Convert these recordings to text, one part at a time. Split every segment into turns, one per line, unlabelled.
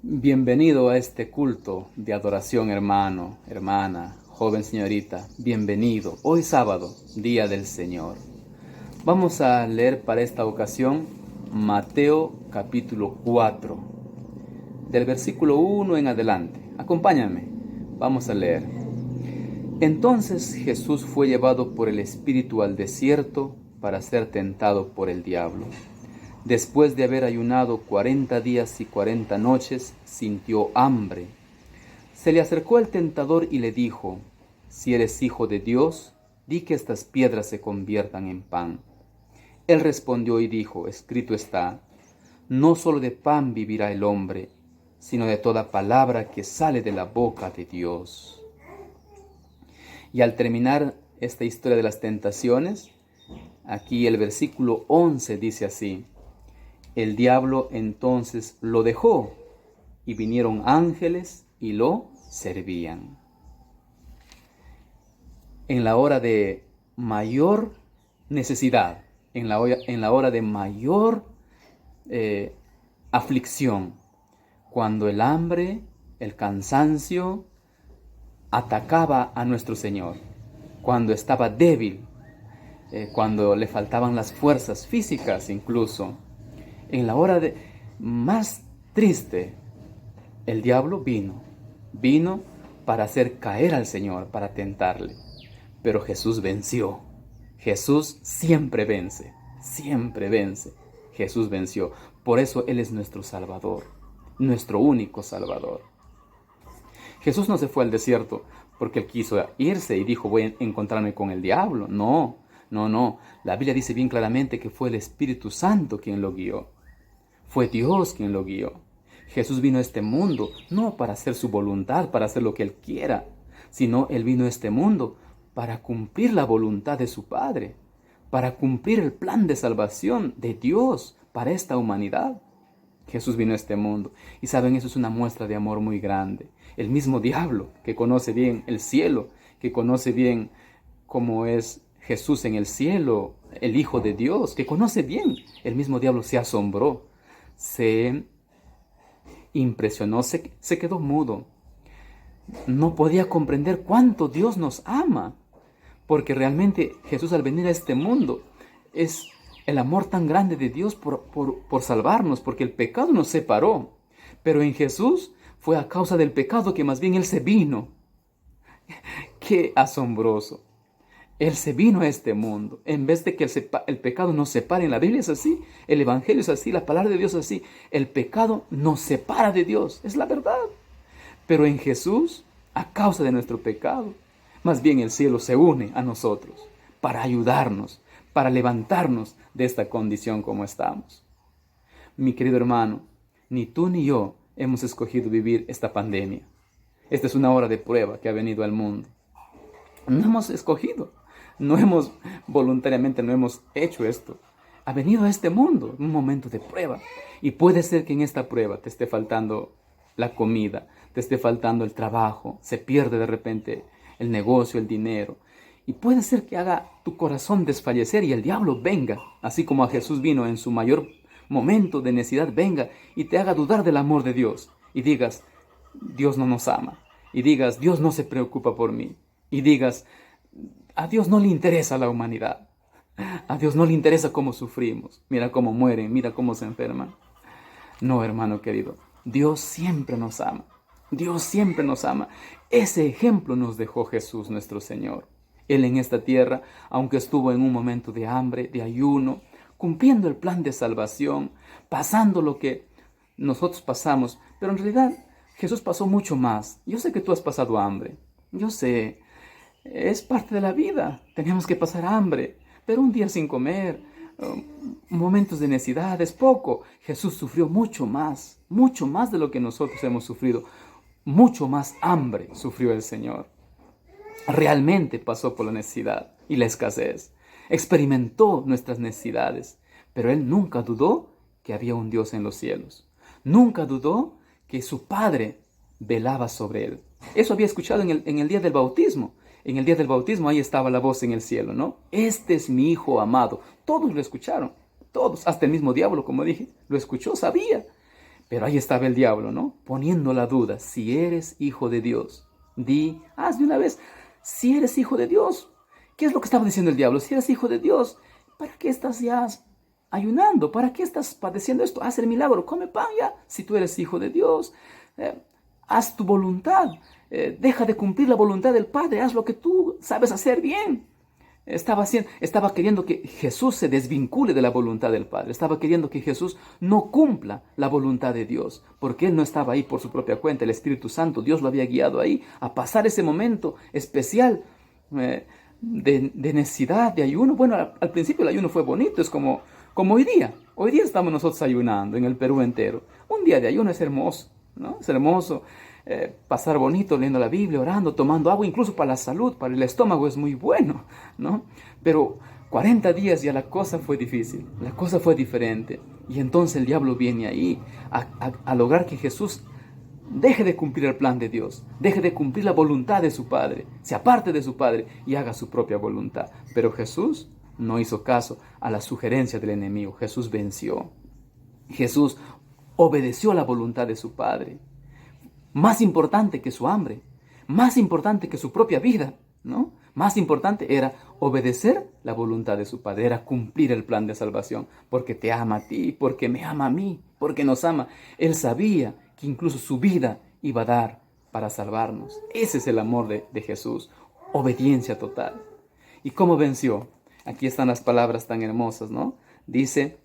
Bienvenido a este culto de adoración, hermano, hermana, joven señorita. Bienvenido. Hoy sábado, día del Señor. Vamos a leer para esta ocasión Mateo capítulo 4, del versículo 1 en adelante. Acompáñame. Vamos a leer. Entonces Jesús fue llevado por el Espíritu al desierto para ser tentado por el diablo. Después de haber ayunado 40 días y 40 noches, sintió hambre. Se le acercó el tentador y le dijo: Si eres hijo de Dios, di que estas piedras se conviertan en pan. Él respondió y dijo: Escrito está, no solo de pan vivirá el hombre, sino de toda palabra que sale de la boca de Dios. Y al terminar esta historia de las tentaciones, aquí el versículo 11 dice así: El diablo entonces lo dejó, y vinieron ángeles y lo servían. En la hora de mayor necesidad, en la hora de mayor aflicción, cuando el hambre, el cansancio atacaba a nuestro Señor, cuando estaba débil, cuando le faltaban las fuerzas físicas incluso, en la hora más triste, el diablo vino para hacer caer al Señor, para tentarle. Pero Jesús venció. Jesús siempre vence, siempre vence. Jesús venció. Por eso Él es nuestro Salvador, nuestro único Salvador. Jesús no se fue al desierto porque Él quiso irse y dijo: voy a encontrarme con el diablo. No. La Biblia dice bien claramente que fue el Espíritu Santo quien lo guió. Fue Dios quien lo guió. Jesús vino a este mundo no para hacer su voluntad, para hacer lo que Él quiera, sino Él vino a este mundo para cumplir la voluntad de su Padre, para cumplir el plan de salvación de Dios para esta humanidad. Jesús vino a este mundo. Y saben, eso es una muestra de amor muy grande. El mismo diablo, que conoce bien el cielo, que conoce bien cómo es Jesús en el cielo, el Hijo de Dios, que conoce bien, el mismo diablo se asombró, se impresionó, se quedó mudo. No podía comprender cuánto Dios nos ama, porque realmente Jesús, al venir a este mundo, es el amor tan grande de Dios por salvarnos, porque el pecado nos separó. Pero en Jesús fue a causa del pecado que más bien Él se vino. ¡Qué asombroso! Él se vino a este mundo. En vez de que el pecado nos separe, en la Biblia es así, el Evangelio es así, la palabra de Dios es así. El pecado nos separa de Dios, es la verdad. Pero en Jesús, a causa de nuestro pecado, más bien el cielo se une a nosotros para ayudarnos, para levantarnos de esta condición como estamos. Mi querido hermano, ni tú ni yo hemos escogido vivir esta pandemia. Esta es una hora de prueba que ha venido al mundo. No hemos escogido. No hemos hecho esto. Ha venido a este mundo un momento de prueba. Y puede ser que en esta prueba te esté faltando la comida, te esté faltando el trabajo, se pierde de repente el negocio, el dinero. Y puede ser que haga tu corazón desfallecer y el diablo venga, así como a Jesús vino en su mayor momento de necesidad, venga y te haga dudar del amor de Dios. Y digas: Dios no nos ama. Y digas: Dios no se preocupa por mí. Y digas: a Dios no le interesa la humanidad. A Dios no le interesa cómo sufrimos. Mira cómo mueren, mira cómo se enferman. No, hermano querido. Dios siempre nos ama. Dios siempre nos ama. Ese ejemplo nos dejó Jesús nuestro Señor. Él en esta tierra, aunque estuvo en un momento de hambre, de ayuno, cumpliendo el plan de salvación, pasando lo que nosotros pasamos, pero en realidad Jesús pasó mucho más. Yo sé que tú has pasado hambre. Yo sé. Es parte de la vida, tenemos que pasar hambre, pero un día sin comer, momentos de necesidad, es poco. Jesús sufrió mucho más de lo que nosotros hemos sufrido, mucho más hambre sufrió el Señor. Realmente pasó por la necesidad y la escasez, experimentó nuestras necesidades, pero Él nunca dudó que había un Dios en los cielos, nunca dudó que su Padre velaba sobre Él. Eso había escuchado en el día del bautismo. En el día del bautismo ahí estaba la voz en el cielo, ¿no? Este es mi Hijo amado. Todos lo escucharon, todos, hasta el mismo diablo, como dije, lo escuchó, sabía. Pero ahí estaba el diablo, ¿no? Poniendo la duda, si eres hijo de Dios, haz de una vez, si eres hijo de Dios. ¿Qué es lo que estaba diciendo el diablo? Si eres hijo de Dios, ¿para qué estás ya ayunando? ¿Para qué estás padeciendo esto? Haz el milagro, come pan ya, si tú eres hijo de Dios. Haz tu voluntad, deja de cumplir la voluntad del Padre, haz lo que tú sabes hacer bien. Estaba queriendo que Jesús se desvincule de la voluntad del Padre. Estaba queriendo que Jesús no cumpla la voluntad de Dios. Porque Él no estaba ahí por su propia cuenta. El Espíritu Santo, Dios lo había guiado ahí a pasar ese momento especial de necesidad, de ayuno. Bueno, al principio el ayuno fue bonito. Es como hoy día. Hoy día estamos nosotros ayunando en el Perú entero. Un día de ayuno es hermoso, ¿no? Es hermoso. Pasar bonito leyendo la Biblia, orando, tomando agua, incluso para la salud, para el estómago es muy bueno, ¿no? Pero 40 días ya la cosa fue difícil, la cosa fue diferente. Y entonces el diablo viene ahí a lograr que Jesús deje de cumplir el plan de Dios, deje de cumplir la voluntad de su Padre, se aparte de su Padre y haga su propia voluntad. Pero Jesús no hizo caso a la sugerencia del enemigo. Jesús venció. Jesús obedeció la voluntad de su Padre. Más importante que su hambre, más importante que su propia vida, ¿no? Más importante era obedecer la voluntad de su Padre, era cumplir el plan de salvación, porque te ama a ti, porque me ama a mí, porque nos ama. Él sabía que incluso su vida iba a dar para salvarnos. Ese es el amor de Jesús, obediencia total. ¿Y cómo venció? Aquí están las palabras tan hermosas, ¿no? Dice,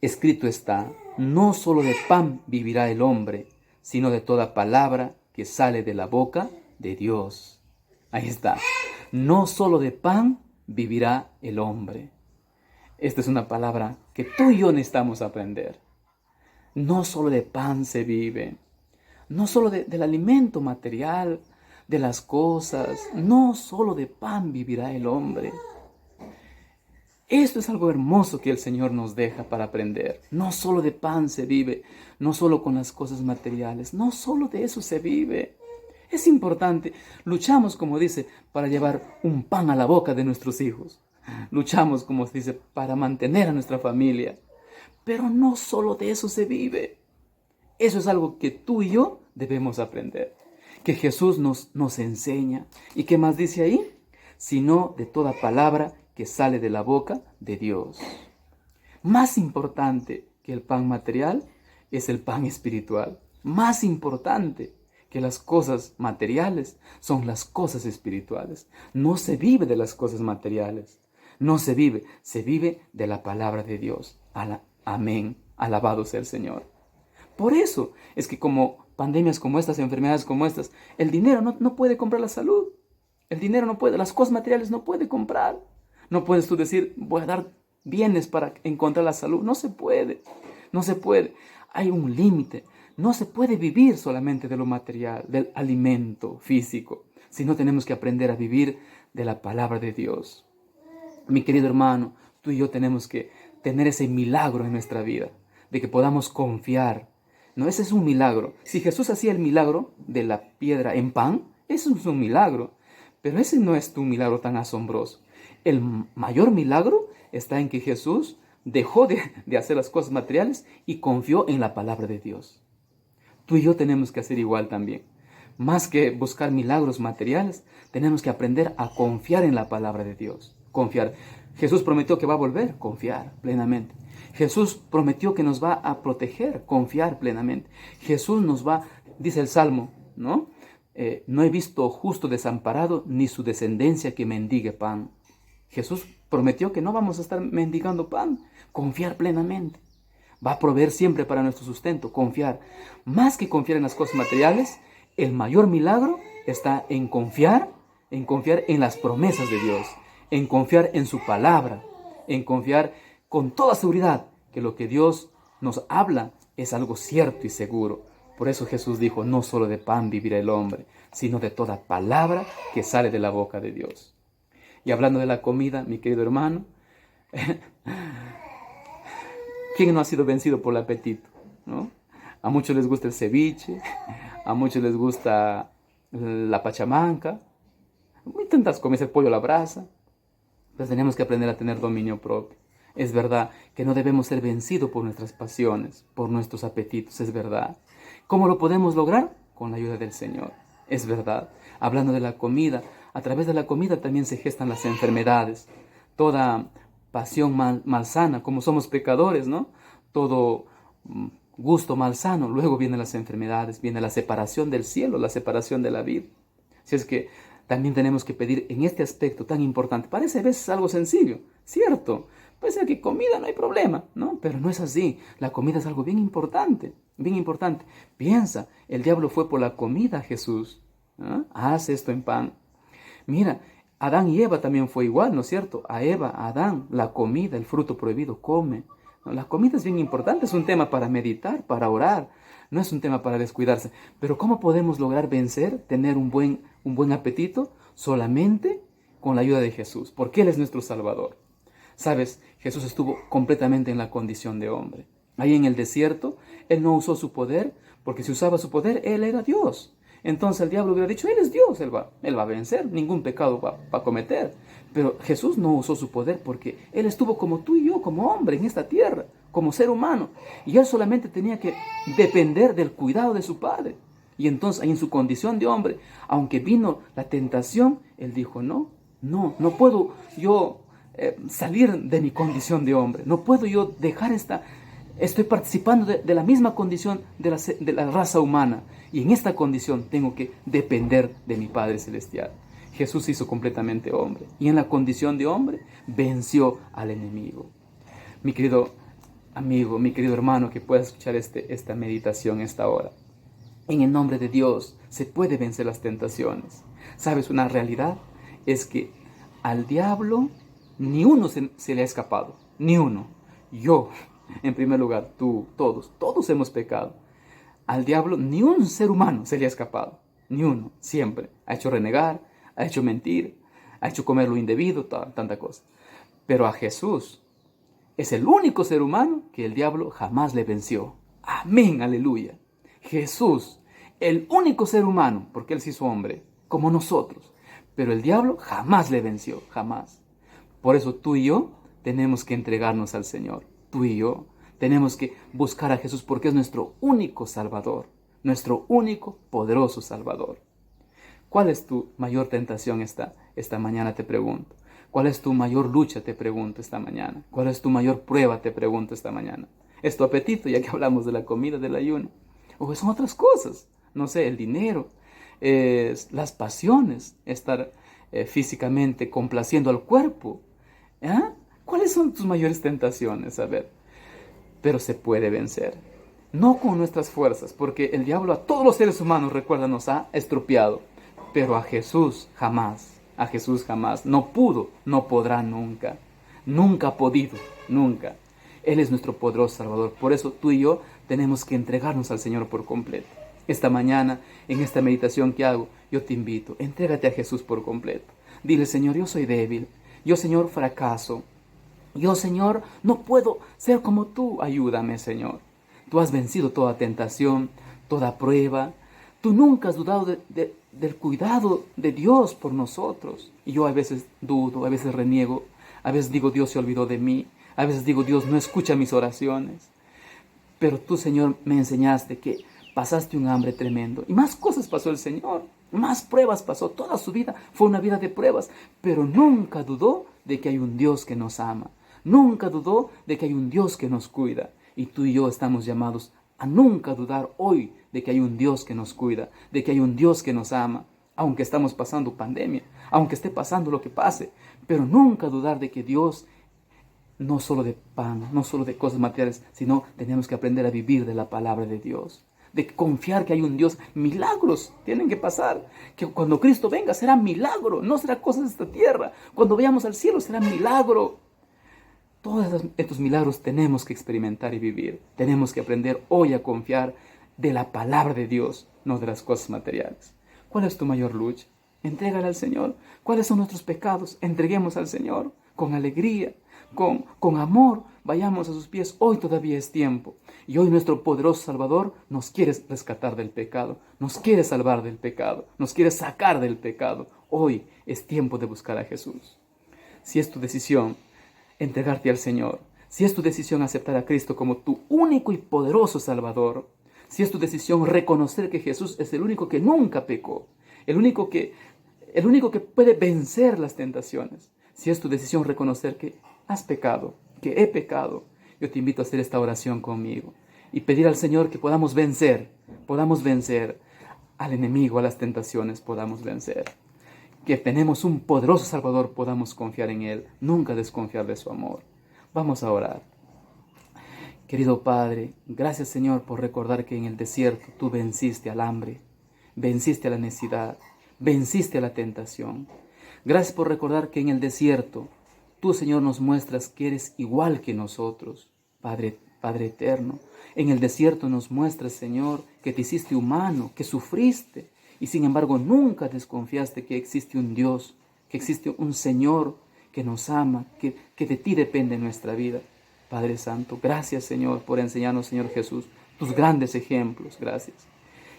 escrito está, no solo de pan vivirá el hombre, sino de toda palabra que sale de la boca de Dios. Ahí está. No solo de pan vivirá el hombre. Esta es una palabra que tú y yo necesitamos aprender. No solo de pan se vive. No solo del alimento material, de las cosas. No solo de pan vivirá el hombre. Esto es algo hermoso que el Señor nos deja para aprender. No solo de pan se vive, no solo con las cosas materiales, no solo de eso se vive. Es importante. Luchamos, como dice, para llevar un pan a la boca de nuestros hijos. Luchamos, como se dice, para mantener a nuestra familia. Pero no solo de eso se vive. Eso es algo que tú y yo debemos aprender. Que Jesús nos enseña. ¿Y qué más dice ahí? Sino de toda palabra que sale de la boca de Dios. Más importante que el pan material es el pan espiritual. Más importante que las cosas materiales son las cosas espirituales. No se vive de las cosas materiales. No se vive de la palabra de Dios. Amén. Alabado sea el Señor. Por eso es que como pandemias como estas, enfermedades como estas, el dinero no puede comprar la salud. El dinero no puede, las cosas materiales no puede comprar. No puedes tú decir, voy a dar bienes para encontrar la salud. No se puede, no se puede. Hay un límite. No se puede vivir solamente de lo material, del alimento físico, sino tenemos que aprender a vivir de la palabra de Dios. Mi querido hermano, tú y yo tenemos que tener ese milagro en nuestra vida, de que podamos confiar. No, ese es un milagro. Si Jesús hacía el milagro de la piedra en pan, eso es un milagro. Pero ese no es un milagro tan asombroso. El mayor milagro está en que Jesús dejó de hacer las cosas materiales y confió en la palabra de Dios. Tú y yo tenemos que hacer igual también. Más que buscar milagros materiales, tenemos que aprender a confiar en la palabra de Dios. Confiar. Jesús prometió que va a volver, confiar plenamente. Jesús prometió que nos va a proteger, confiar plenamente. Jesús nos va, dice el Salmo, ¿no? No he visto justo desamparado, ni su descendencia que mendigue pan. Jesús prometió que no vamos a estar mendigando pan, confiar plenamente. Va a proveer siempre para nuestro sustento, confiar. Más que confiar en las cosas materiales, el mayor milagro está en confiar en las promesas de Dios, en confiar en su palabra, en confiar con toda seguridad que lo que Dios nos habla es algo cierto y seguro. Por eso Jesús dijo, no solo de pan vivirá el hombre, sino de toda palabra que sale de la boca de Dios. Y hablando de la comida, mi querido hermano, ¿quién no ha sido vencido por el apetito? ¿No? A muchos les gusta el ceviche, a muchos les gusta la pachamanca, y tantas comidas, el pollo a la brasa. Pues tenemos que aprender a tener dominio propio. Es verdad que no debemos ser vencidos por nuestras pasiones, por nuestros apetitos, es verdad. ¿Cómo lo podemos lograr? Con la ayuda del Señor, es verdad. Hablando de la comida, a través de la comida también se gestan las enfermedades. Toda pasión malsana, como somos pecadores, ¿no? Todo gusto malsano, luego vienen las enfermedades, viene la separación del cielo, la separación de la vida. Si es que también tenemos que pedir en este aspecto tan importante. Parece a veces algo sencillo, ¿cierto? Puede ser que comida no hay problema, ¿no? Pero no es así. La comida es algo bien importante, bien importante. Piensa, el diablo fue por la comida a Jesús. ¿Ah? Haz esto en pan. Mira, Adán y Eva también fue igual, ¿no es cierto? A Eva, a Adán, la comida, el fruto prohibido, come. ¿No? La comida es bien importante, es un tema para meditar, para orar. No es un tema para descuidarse. Pero ¿cómo podemos lograr vencer, tener un buen apetito? Solamente con la ayuda de Jesús, porque Él es nuestro Salvador. Sabes, Jesús estuvo completamente en la condición de hombre. Ahí en el desierto, Él no usó su poder, porque si usaba su poder, Él era Dios. Entonces el diablo hubiera dicho, Él es Dios, Él va a vencer, ningún pecado va a cometer. Pero Jesús no usó su poder porque Él estuvo como tú y yo, como hombre en esta tierra, como ser humano. Y Él solamente tenía que depender del cuidado de su Padre. Y entonces, en su condición de hombre, aunque vino la tentación, Él dijo, no puedo yo salir de mi condición de hombre. No puedo yo dejar estoy participando de la misma condición de la raza humana. Y en esta condición tengo que depender de mi Padre Celestial. Jesús se hizo completamente hombre. Y en la condición de hombre venció al enemigo. Mi querido amigo, mi querido hermano que pueda escuchar esta meditación esta hora. En el nombre de Dios se puede vencer las tentaciones. ¿Sabes? Una realidad es que al diablo ni uno se le ha escapado. Ni uno. Yo, en primer lugar, tú, todos hemos pecado. Al diablo ni un ser humano se le ha escapado. Ni uno, siempre. Ha hecho renegar, ha hecho mentir, ha hecho comer lo indebido, tanta cosa. Pero a Jesús es el único ser humano que el diablo jamás le venció. Amén, aleluya. Jesús, el único ser humano, porque Él se hizo hombre, como nosotros. Pero el diablo jamás le venció, jamás. Por eso tú y yo tenemos que entregarnos al Señor. Tú y yo tenemos que buscar a Jesús porque es nuestro único Salvador, nuestro único poderoso Salvador. ¿Cuál es tu mayor tentación esta mañana, te pregunto? ¿Cuál es tu mayor lucha, te pregunto esta mañana? ¿Cuál es tu mayor prueba, te pregunto esta mañana? ¿Es tu apetito, ya que hablamos de la comida, del ayuno? ¿O son otras cosas? No sé, el dinero, las pasiones, estar físicamente complaciendo al cuerpo. ¿Cuáles son tus mayores tentaciones? A ver, pero se puede vencer. No con nuestras fuerzas, porque el diablo a todos los seres humanos, recuerda, nos ha estropeado. Pero a Jesús jamás, no pudo, no podrá nunca. Nunca ha podido, nunca. Él es nuestro poderoso Salvador. Por eso tú y yo tenemos que entregarnos al Señor por completo. Esta mañana, en esta meditación que hago, yo te invito, entrégate a Jesús por completo. Dile, Señor, yo soy débil. Yo, Señor, fracaso. Yo, Señor, no puedo ser como tú. Ayúdame, Señor. Tú has vencido toda tentación, toda prueba. Tú nunca has dudado del cuidado de Dios por nosotros. Y yo a veces dudo, a veces reniego, a veces digo, Dios se olvidó de mí. A veces digo, Dios no escucha mis oraciones. Pero tú, Señor, me enseñaste que pasaste un hambre tremendo. Y más cosas pasó el Señor. Más pruebas pasó. Toda su vida fue una vida de pruebas. Pero nunca dudó de que hay un Dios que nos ama. Nunca dudó de que hay un Dios que nos cuida. Y tú y yo estamos llamados a nunca dudar hoy de que hay un Dios que nos cuida, de que hay un Dios que nos ama, aunque estamos pasando pandemia, aunque esté pasando lo que pase, pero nunca dudar de que Dios, no solo de pan, no solo de cosas materiales, sino tenemos que aprender a vivir de la palabra de Dios, de confiar que hay un Dios. Milagros tienen que pasar, que cuando Cristo venga será milagro, no será cosas de esta tierra, cuando vayamos al cielo será milagro. Todos estos milagros tenemos que experimentar y vivir. Tenemos que aprender hoy a confiar de la palabra de Dios, no de las cosas materiales. ¿Cuál es tu mayor lucha? Entrégala al Señor. ¿Cuáles son nuestros pecados? Entreguemos al Señor con alegría, con amor. Vayamos a sus pies. Hoy todavía es tiempo. Y hoy nuestro poderoso Salvador nos quiere rescatar del pecado. Nos quiere salvar del pecado. Nos quiere sacar del pecado. Hoy es tiempo de buscar a Jesús. Si es tu decisión entregarte al Señor, si es tu decisión aceptar a Cristo como tu único y poderoso Salvador, si es tu decisión reconocer que Jesús es el único que nunca pecó, el único que puede vencer las tentaciones, si es tu decisión reconocer que has pecado, que he pecado, yo te invito a hacer esta oración conmigo y pedir al Señor que podamos vencer al enemigo, a las tentaciones, podamos vencer. Que tenemos un poderoso Salvador, podamos confiar en Él, nunca desconfiar de su amor. Vamos a orar. Querido Padre, gracias Señor por recordar que en el desierto tú venciste al hambre, venciste a la necesidad, venciste a la tentación. Gracias por recordar que en el desierto tú, Señor, nos muestras que eres igual que nosotros, Padre eterno. En el desierto nos muestras, Señor, que te hiciste humano, que sufriste, y sin embargo nunca desconfiaste que existe un Dios, que existe un Señor que nos ama, que de ti depende nuestra vida. Padre Santo, gracias Señor por enseñarnos, Señor Jesús, tus grandes ejemplos, gracias.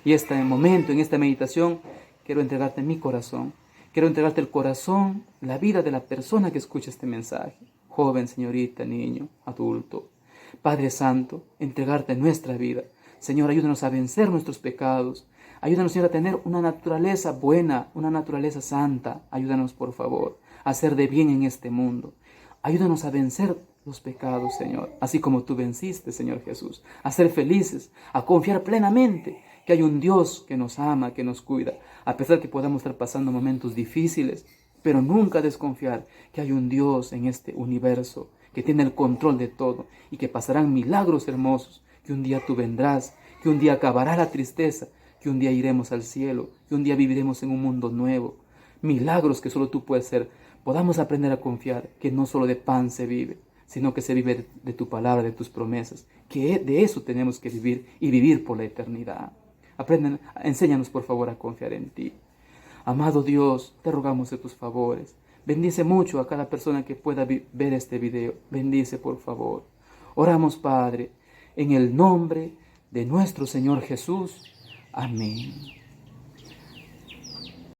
Y este momento, en esta meditación, quiero entregarte mi corazón, quiero entregarte el corazón, la vida de la persona que escucha este mensaje, joven, señorita, niño, adulto. Padre Santo, entregarte nuestra vida. Señor, ayúdanos a vencer nuestros pecados. Ayúdanos, Señor, a tener una naturaleza buena, una naturaleza santa. Ayúdanos, por favor, a hacer de bien en este mundo. Ayúdanos a vencer los pecados, Señor, así como tú venciste, Señor Jesús. A ser felices, a confiar plenamente que hay un Dios que nos ama, que nos cuida, a pesar que podamos estar pasando momentos difíciles, pero nunca desconfiar que hay un Dios en este universo que tiene el control de todo y que pasarán milagros hermosos, que un día tú vendrás, que un día acabará la tristeza, que un día iremos al cielo, que un día viviremos en un mundo nuevo. Milagros que solo tú puedes hacer. Podamos aprender a confiar que no solo de pan se vive, sino que se vive de tu palabra, de tus promesas, que de eso tenemos que vivir y vivir por la eternidad. Enséñanos por favor a confiar en ti. Amado Dios, te rogamos de tus favores. Bendice mucho a cada persona que pueda ver este video. Bendice por favor. Oramos, Padre, en el nombre de nuestro Señor Jesús. Amén.